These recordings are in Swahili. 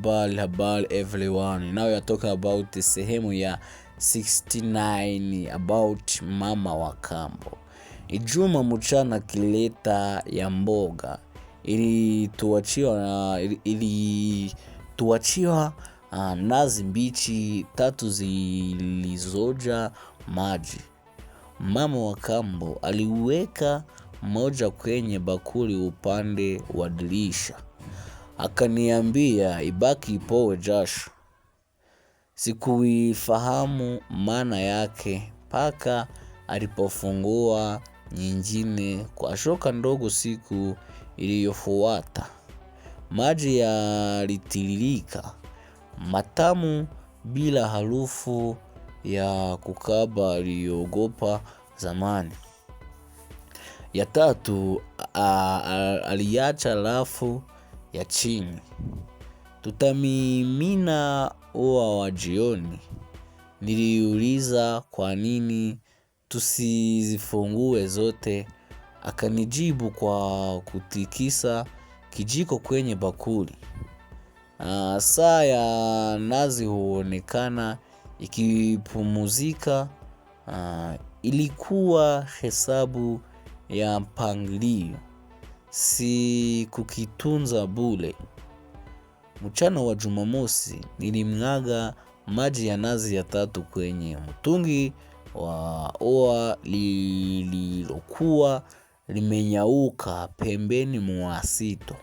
Habari everyone. Now we are talking about the sehemu ya 69 about mama wa kambo. Ijuma mchana kileta ya mboga ilituachiwa nazi mbichi 3 zilizoja maji. Mama wa kambo aliweka moja kwenye bakuli upande wa dirisha. Akaniambia ibaki ipowe jasho. Sikuifahamu maana yake mpaka alipofungua nyingine kwa shoka ndogo siku iliyofuata. Maji yalitiririka matamu bila harufu ya kukaba aliogopa zamani. Ya 3 aliacha rafu ya chini. Tutamimina wa jioni. Niliuliza kwa nini tusizifungue zote. Akanijibu kwa kutikisa kijiko kwenye bakuli. Saa ya nazi huonekana ikipumzika. Ilikuwa hesabu ya mpangilio, si kukitunza bure. Mchana wa Jumamosi nilimwaga maji ya nazi ya 3 kwenye mtungi wa oa lililokuwa limenyauka pembeni mwa sito.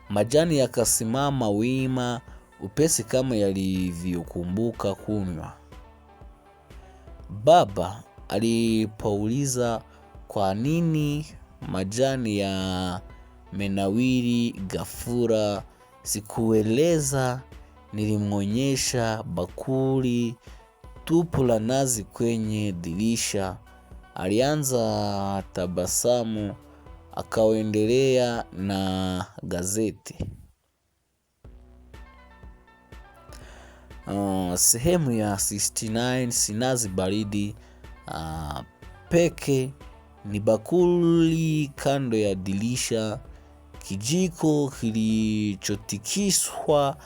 Majani yakasimama wima upesi kama yalivyokumbuka kunywa. Baba alipouliza kwa nini majani ya menawiri ghafla, sikueleza. Nilimwonyesha bakuli tupu la nazi kwenye dirisha. Alianza tabasamu, akaendelea na gazeti. Sehemu ya 69 sinazi baridi peke ni bakuli kando ya dirisha. Kijiko kilichotikiswa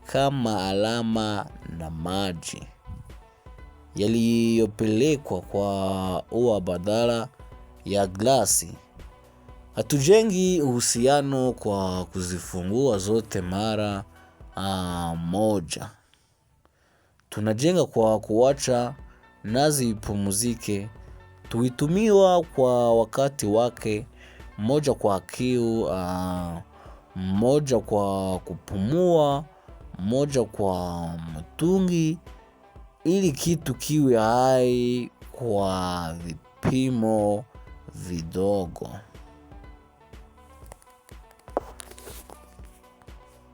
kama alama na maji yaliyopelekwa kwa ua badala ya glasi. Hatujengi uhusiano kwa kuzifungua zote mara moja. Tunajenga kwa kuacha nazi ipumzike. Tuitumiwa kwa wakati wake, moja kwa kiu, moja kwa kupumua, moja kwa mtungi, ili kitu kiwe hai kwa vipimo vidogo.